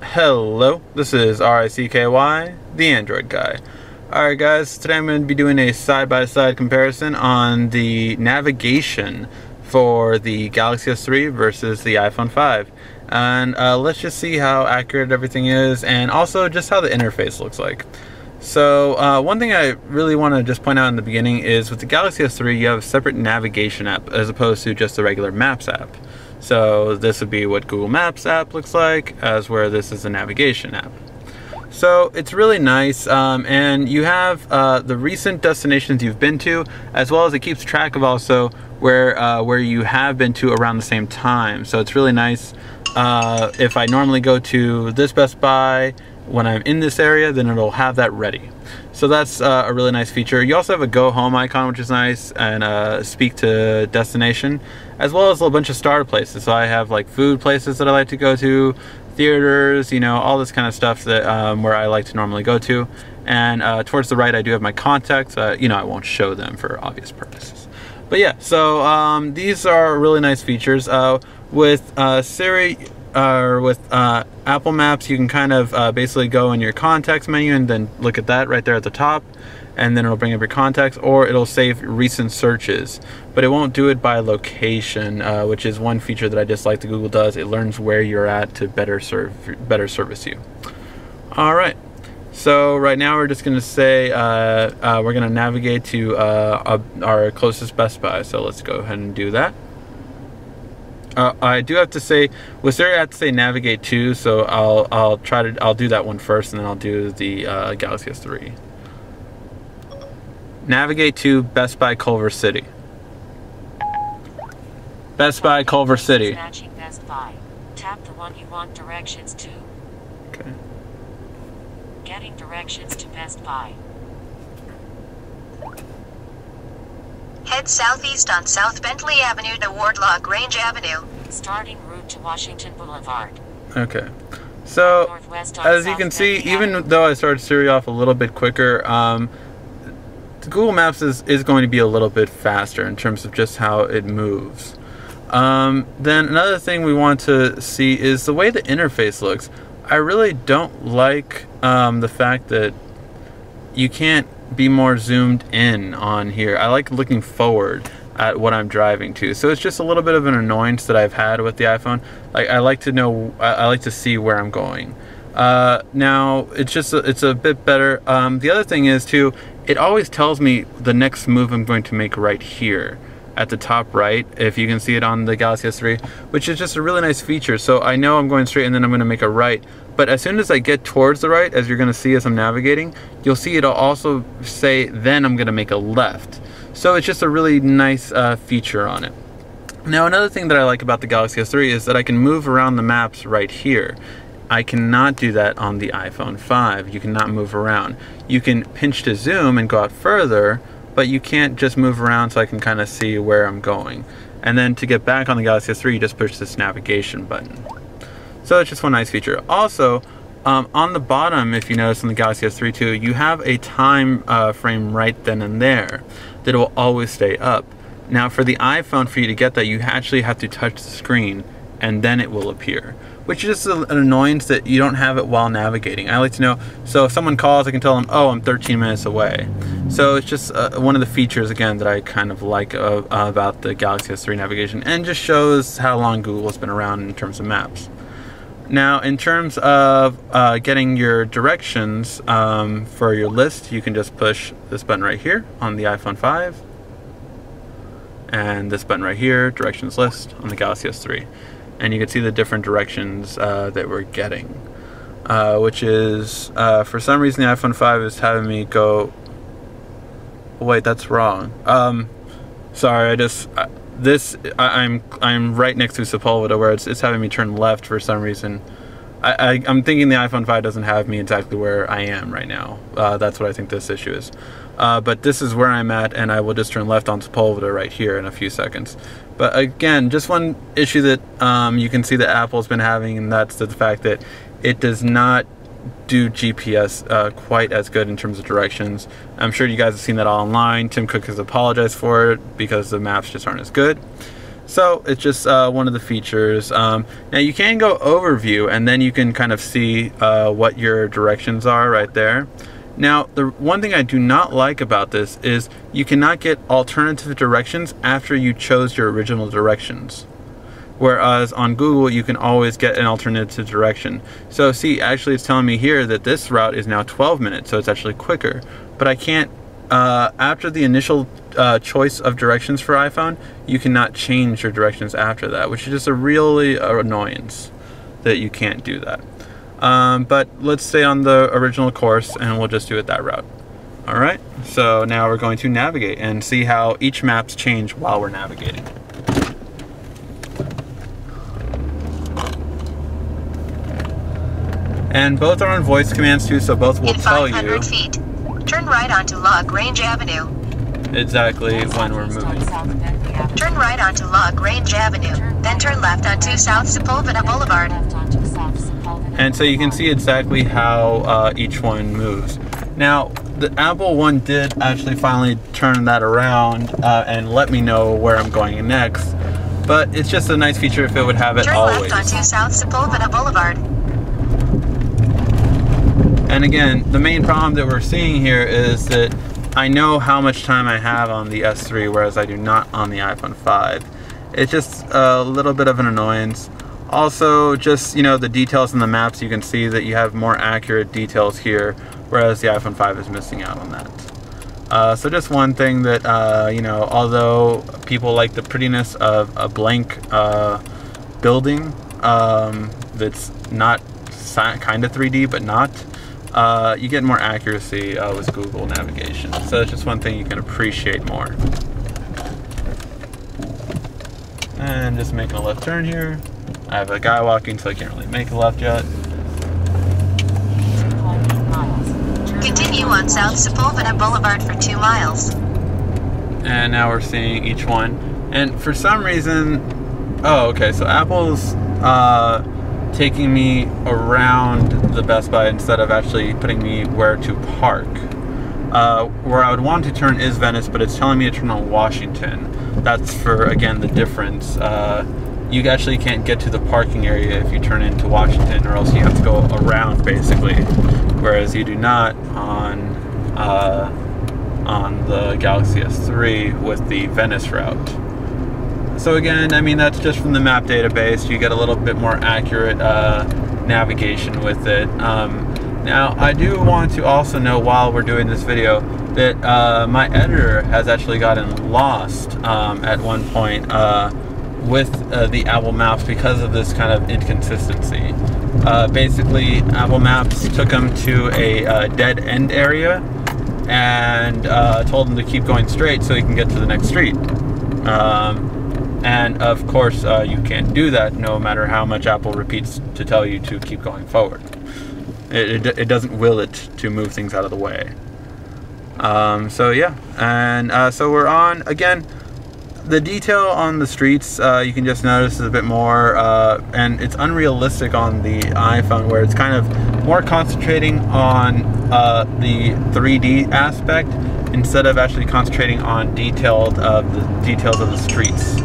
Hello, this is RICKY, the Android guy. Alright guys, today I'm going to be doing a side-by-side comparison on the navigation for the Galaxy S3 versus the iPhone 5. And let's just see how accurate everything is, and also just how the interface looks like. So one thing I really want to just point out in the beginning is with the Galaxy S3 you have a separate navigation app as opposed to just the regular Maps app. So this would be what Google Maps app looks like, as where this is a navigation app. So it's really nice, and you have the recent destinations you've been to, as well as it keeps track of also where you have been to around the same time. So it's really nice. If I normally go to this Best Buy when I'm in this area, then it'll have that ready. So that's a really nice feature. You also have a go home icon, which is nice, and speak to destination, as well as a bunch of starter places. So I have like food places that I like to go to, theaters, you know, all this kind of stuff that where I like to normally go to. And towards the right I do have my contacts. You know, I won't show them for obvious purposes. But yeah, so these are really nice features. With Siri, or with Apple Maps, you can kind of basically go in your contacts menu and then look at that right there at the top, and then it'll bring up your contacts, or it'll save recent searches, but it won't do it by location, which is one feature that I dislike that Google does. It learns where you're at to better service you. All right, so right now we're just gonna say we're gonna navigate to our closest Best Buy, so let's go ahead and do that. I do have to say, with Siri I have to say navigate to, so I'll do that one first, and then I'll do the Galaxy S3. Navigate to Best Buy Culver City. Best Buy Culver City. Matching Best Buy. Tap the one you want directions to. Okay. Getting directions to Best Buy. Head southeast on South Bentley Avenue to Wardlock Range Avenue. Starting route to Washington Boulevard. Okay. So, as you can see, even though I started Siri off a little bit quicker, Google Maps is going to be a little bit faster in terms of just how it moves. Then another thing we want to see is the way the interface looks. I really don't like the fact that you can't be more zoomed in on here. I like looking forward at what I'm driving to, so it's just a little bit of an annoyance that I've had with the iPhone. Like, I like to know, I like to see where I'm going. Now it's a bit better. The other thing is too, it always tells me the next move I'm going to make right here at the top right, if you can see it on the Galaxy S3, which is just a really nice feature. So I know I'm going straight and then I'm going to make a right, but as soon as I get towards the right, as you're going to see as I'm navigating, you'll see it'll also say then I'm going to make a left. So it's just a really nice feature on it. Now another thing that I like about the Galaxy S3 is that I can move around the maps right here. I cannot do that on the iPhone 5. You cannot move around. You can pinch to zoom and go out further, but you can't just move around, so I can kind of see where I'm going. And then to get back on the Galaxy S3, you just push this navigation button. So it's just one nice feature. Also, on the bottom, if you notice on the Galaxy S3 too, you have a time frame right then and there that will always stay up. Now for the iPhone, for you to get that, you actually have to touch the screen and then it will appear, which is an annoyance that you don't have it while navigating. I like to know, so if someone calls, I can tell them, oh, I'm 13 minutes away. So it's just one of the features, again, that I kind of like about the Galaxy S3 navigation, and just shows how long Google has been around in terms of maps. Now, in terms of getting your directions for your list, you can just push this button right here on the iPhone 5, and this button right here, directions list, on the Galaxy S3. And you can see the different directions that we're getting, which is, for some reason the iPhone 5 is having me go, oh, wait, that's wrong. Sorry, I'm right next to Sepulveda, where it's having me turn left for some reason. I'm thinking the iPhone 5 doesn't have me exactly where I am right now. That's what I think this issue is. But this is where I'm at, and I will just turn left on Sepulveda right here in a few seconds. But again, just one issue that you can see that Apple's been having, and that's the fact that it does not do GPS quite as good in terms of directions. I'm sure you guys have seen that all online. Tim Cook has apologized for it because the maps just aren't as good. So it's just one of the features. Now you can go overview, and then you can kind of see what your directions are right there. Now, the one thing I do not like about this is you cannot get alternative directions after you chose your original directions. Whereas on Google, you can always get an alternative direction. So see, actually it's telling me here that this route is now 12 minutes, so it's actually quicker. But I can't, after the initial choice of directions for iPhone, you cannot change your directions after that, which is just a really annoyance that you can't do that. But let's stay on the original course and we'll just do it that route. Alright, so now we're going to navigate and see how each maps change while we're navigating. And both are on voice commands too, so both will tell you. In 500 feet, turn right onto Log Range Avenue. Exactly when we're moving. Turn right onto Log Range Avenue, then turn left onto South Sepulveda Boulevard. And so you can see exactly how each one moves. Now, the Apple one did actually finally turn that around and let me know where I'm going next. But it's just a nice feature if it would have it always. Turn left onto South Sepulveda Boulevard. And again, the main problem that we're seeing here is that I know how much time I have on the S3, whereas I do not on the iPhone 5. It's just a little bit of an annoyance. Also, just, you know, the details in the maps, you can see that you have more accurate details here, whereas the iPhone 5 is missing out on that. So just one thing that, you know, although people like the prettiness of a blank building that's not kind of 3D, but not, you get more accuracy with Google navigation. So it's just one thing you can appreciate more. And just making a left turn here. I have a guy walking, so I can't really make a left yet. Continue on South Sepulveda Boulevard for 2 miles. And now we're seeing each one. And for some reason, oh, okay, so Apple's taking me around the Best Buy instead of actually putting me where to park. Where I would want to turn is Venice, but it's telling me to turn on Washington. That's for, again, the difference. You actually can't get to the parking area if you turn into Washington, or else you have to go around, basically. Whereas you do not on the Galaxy S3 with the Venice route. So again, I mean, that's just from the map database. You get a little bit more accurate navigation with it. Now, I do want to also know, while we're doing this video, that my editor has actually gotten lost at one point with the Apple Maps because of this kind of inconsistency. Basically, Apple Maps took him to a dead end area and told him to keep going straight so he can get to the next street. And of course, you can't do that no matter how much Apple repeats to tell you to keep going forward. It doesn't will it to move things out of the way. So yeah, and so we're on, again, the detail on the streets, you can just notice is a bit more, and it's unrealistic on the iPhone, where it's kind of more concentrating on the 3D aspect instead of actually concentrating on the details of the streets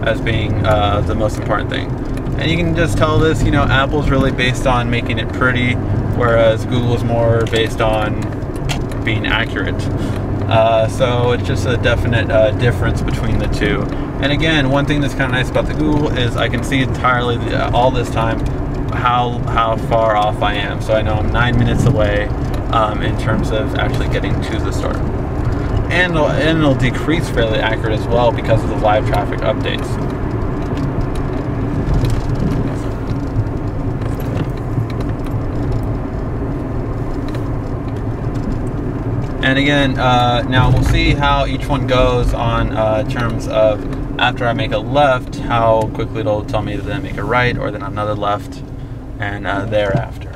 as being the most important thing. And you can just tell this, you know, Apple's really based on making it pretty, whereas Google's more based on being accurate. So it's just a definite difference between the two. And again, one thing that's kind of nice about the Google is I can see entirely all this time how far off I am. So I know I'm 9 minutes away in terms of actually getting to the store. And it'll decrease fairly accurate as well because of the live traffic updates. And again, now we'll see how each one goes on terms of, after I make a left, how quickly it'll tell me to then make a right, or then another left, and thereafter.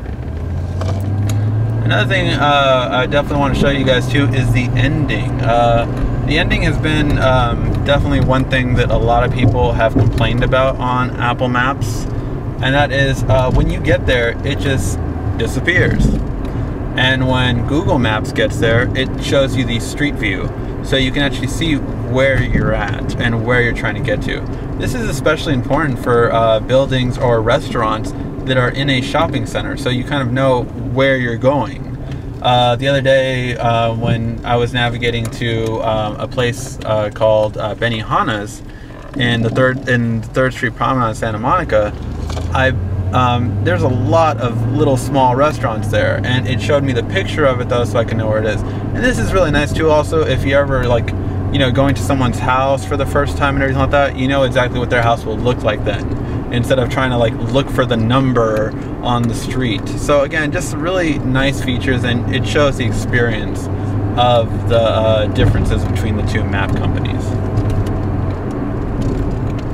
Another thing I definitely want to show you guys too is the ending. The ending has been definitely one thing that a lot of people have complained about on Apple Maps, and that is when you get there, it just disappears. And when Google Maps gets there, it shows you the street view. so you can actually see where you're at and where you're trying to get to. This is especially important for buildings or restaurants that are in a shopping center, so you kind of know where you're going. The other day when I was navigating to a place called Benihana's in the 3rd Street Promenade in Santa Monica, there's a lot of little small restaurants there, and it showed me the picture of it though, so I can know where it is. And this is really nice too also, if you ever like, you know, going to someone's house for the first time and everything like that, you know exactly what their house will look like then, instead of trying to like look for the number on the street. So again, just really nice features, and it shows the experience of the differences between the two map companies.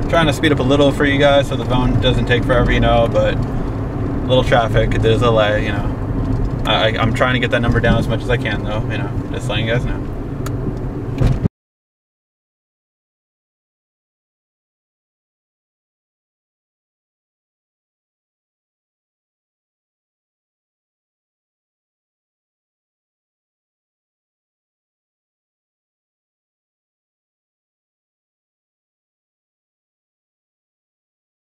Trying to speed up a little for you guys so the phone doesn't take forever, you know, but a little traffic, there's a delay, you know. I'm trying to get that number down as much as I can though, you know, just letting you guys know.